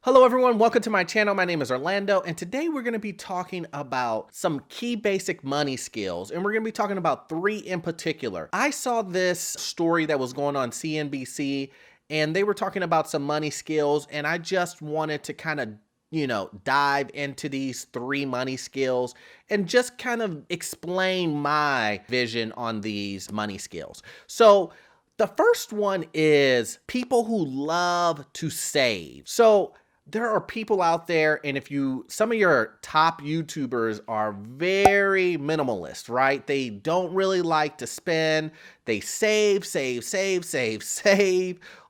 Hello everyone, welcome to my channel. My name is Orlando, and today we're going to be talking about some key basic money skills, and we're going to be talking about three in particular. I saw this story that was going on CNBC, and they were talking about some money skills, and I just wanted to kind of dive into these three money skills and just kind of explain my vision on these money skills. So the first one is people who love to save. So there are people out there, and some of your top YouTubers are very minimalist, right? They don't really like to spend. They save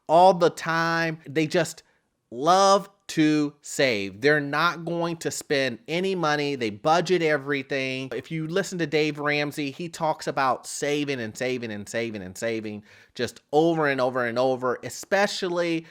all the time. They just love to save. They're not going to spend any money. They budget everything. If you listen to Dave Ramsey, he talks about saving and saving and saving and saving just over and over and over, especially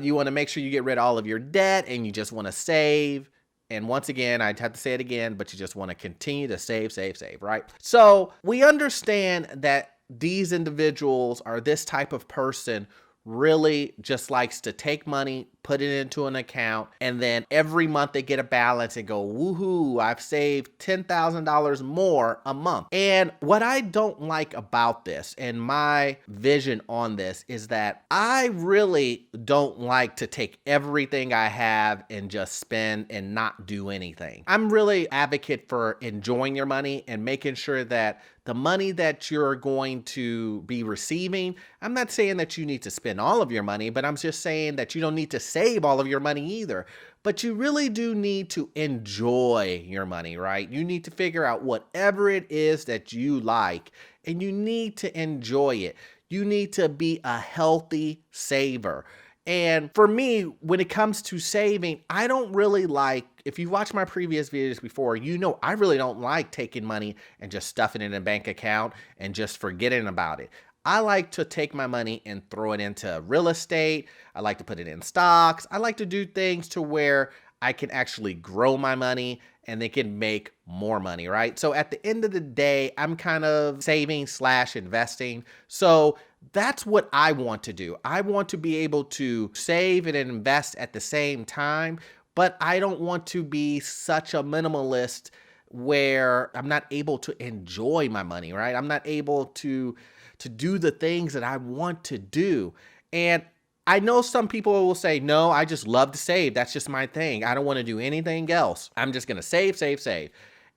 you want to make sure you get rid of all of your debt and you just want to save. And once again, I'd have to say it again, but you just want to continue to save, right? So we understand that these individuals are this type of person really just likes to take money, put it into an account, and then every month they get a balance and go, woohoo, I've saved $10,000 more a month. And what I don't like about this and my vision on this is that I really don't like to take everything I have and just spend and not do anything. I'm really advocate for enjoying your money and making sure that the money that you're going to be receiving, I'm not saying that you need to spend all of your money, but I'm just saying that you don't need to save all of your money either. But you really do need to enjoy your money, right? You need to figure out whatever it is that you like, and you need to enjoy it. You need to be a healthy saver. And for me, when it comes to saving, I don't really like, if you watch my previous videos before, I really don't like taking money and just stuffing it in a bank account and just forgetting about it. I like to take my money and throw it into real estate. I like to put it in stocks. I like to do things to where I can actually grow my money and they can make more money, right? So at the end of the day, I'm kind of saving / investing. So that's what I want to do. I want to be able to save and invest at the same time, but I don't want to be such a minimalist where I'm not able to enjoy my money, right? I'm not able to do the things that I want to do. And I know some people will say, no, I just love to save. That's just my thing. I don't want to do anything else. I'm just going to save.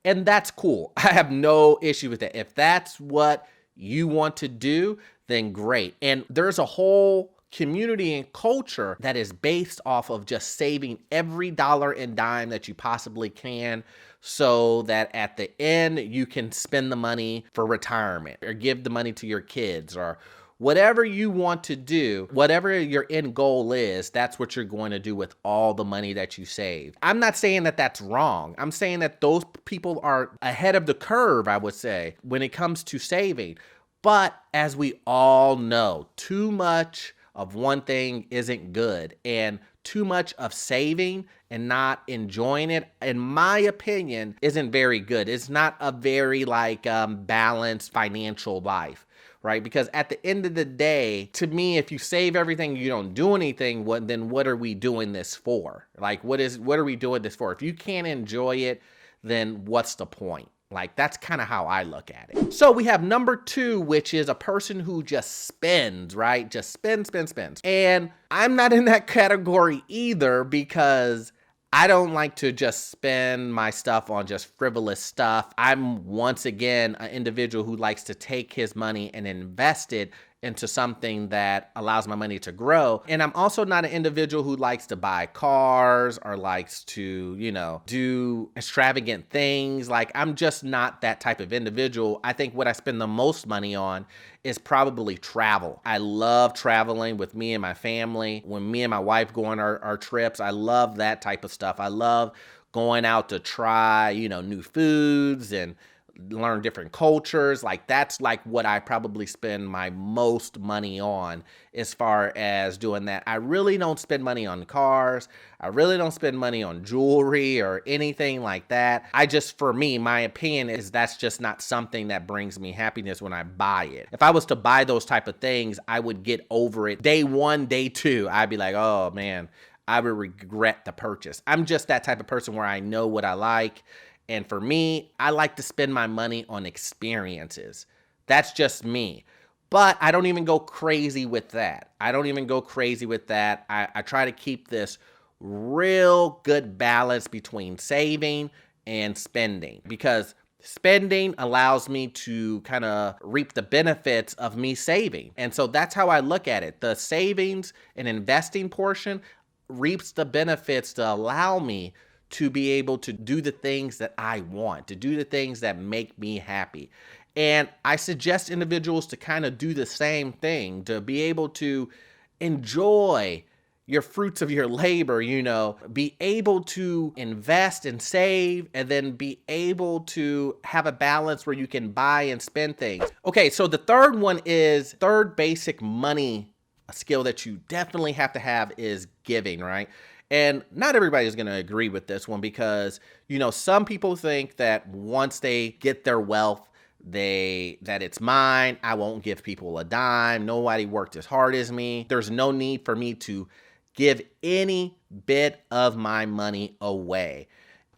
And that's cool. I have no issue with that. If that's what you want to do, then great. And there's a whole community and culture that is based off of just saving every dollar and dime that you possibly can so that at the end you can spend the money for retirement or give the money to your kids or whatever you want to do, whatever your end goal is, that's what you're going to do with all the money that you save. I'm not saying that that's wrong. I'm saying that those people are ahead of the curve, I would say, when it comes to saving. But as we all know, too much of one thing isn't good, and too much of saving and not enjoying it, in my opinion, isn't very good. It's not a very balanced financial life, right? Because at the end of the day, to me, if you save everything, you don't do anything, then what are we doing this for? What are we doing this for? If you can't enjoy it, then what's the point? That's kind of how I look at it. So we have number 2, which is a person who just spends, right? Just spends. And I'm not in that category either because I don't like to just spend my stuff on just frivolous stuff. I'm, once again, an individual who likes to take his money and invest it into something that allows my money to grow. And I'm also not an individual who likes to buy cars or likes to, do extravagant things. I'm just not that type of individual. I think what I spend the most money on is probably travel. I love traveling with me and my family. When me and my wife go on our trips, I love that type of stuff. I love going out to try, new foods and learn different cultures. That's what I probably spend my most money on as far as doing that. I really don't spend money on cars. I really don't spend money on jewelry or anything like that. For me, my opinion is that's just not something that brings me happiness when I buy it. If I was to buy those type of things, I would get over it day 1, day 2. I'd be like, oh man, I would regret the purchase. I'm just that type of person where I know what I like. And for me, I like to spend my money on experiences. That's just me. But I don't even go crazy with that. I don't even go crazy with that. I try to keep this real good balance between saving and spending, because spending allows me to kind of reap the benefits of me saving. And so that's how I look at it. The savings and investing portion reaps the benefits to allow me to be able to do the things that I want, to do the things that make me happy. And I suggest individuals to kind of do the same thing, to be able to enjoy your fruits of your labor, be able to invest and save, and then be able to have a balance where you can buy and spend things. Okay, so the third basic money skill that you definitely have to have is giving, right? And not everybody is going to agree with this one, because, some people think that once they get their wealth, that it's mine. I won't give people a dime. Nobody worked as hard as me. There's no need for me to give any bit of my money away.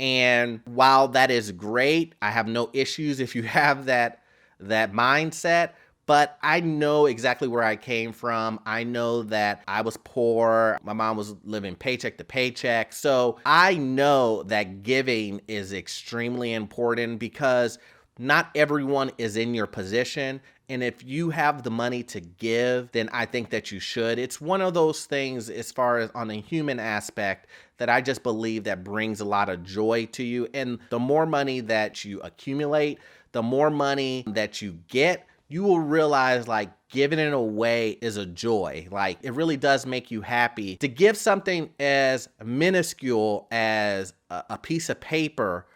And while that is great, I have no issues if you have that mindset. But I know exactly where I came from. I know that I was poor. My mom was living paycheck to paycheck. So I know that giving is extremely important, because not everyone is in your position. And if you have the money to give, then I think that you should. It's one of those things, as far as on a human aspect, that I just believe that brings a lot of joy to you. And the more money that you accumulate, the more money that you get, you will realize like giving it away is a joy. Like, it really does make you happy to give something as minuscule as a piece of paper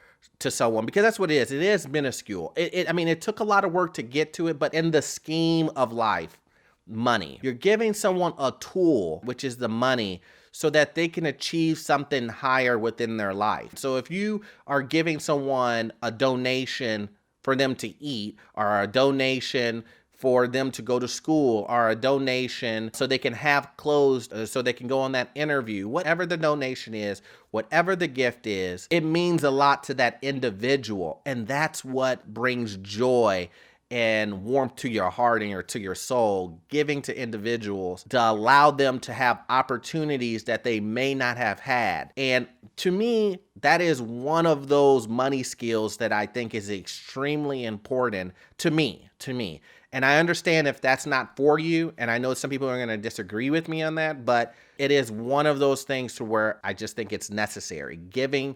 to someone, because that's what it is. It is minuscule. It took a lot of work to get to it, but in the scheme of life, money, you're giving someone a tool, which is the money, so that they can achieve something higher within their life. So if you are giving someone a donation for them to eat, or a donation for them to go to school, or a donation so they can have clothes, so they can go on that interview, whatever the donation is, whatever the gift is, it means a lot to that individual. And that's what brings joy and warmth to your heart and to your soul, giving to individuals to allow them to have opportunities that they may not have had. And to me, that is one of those money skills that I think is extremely important to me. And I understand if that's not for you, and I know some people are going to disagree with me on that, but it is one of those things to where I just think it's necessary. Giving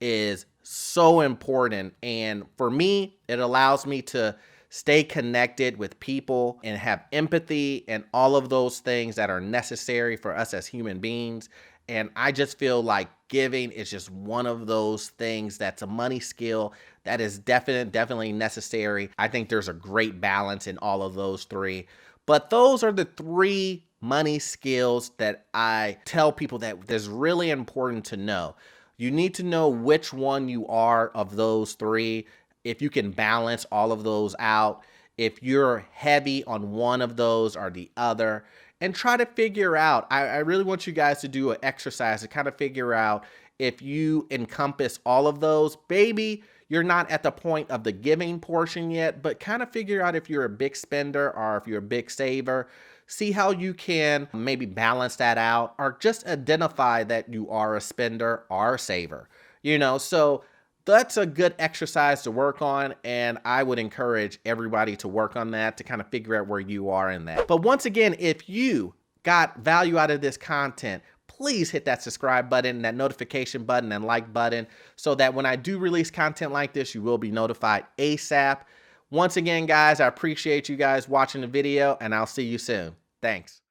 is so important. And for me, it allows me to stay connected with people and have empathy and all of those things that are necessary for us as human beings. And I just feel like giving is just one of those things that's a money skill that is definitely necessary. I think there's a great balance in all of those three. But those are the three money skills that I tell people that is really important to know. You need to know which one you are of those three. If you can balance all of those out, if you're heavy on one of those or the other, and try to figure out, I really want you guys to do an exercise to kind of figure out if you encompass all of those. Maybe you're not at the point of the giving portion yet, but kind of figure out if you're a big spender or if you're a big saver. See how you can maybe balance that out, or just identify that you are a spender or a saver. So that's a good exercise to work on, and I would encourage everybody to work on that, to kind of figure out where you are in that. But once again, if you got value out of this content, please hit that subscribe button, that notification button, and like button, so that when I do release content like this, you will be notified ASAP. Once again, guys, I appreciate you guys watching the video, and I'll see you soon. Thanks.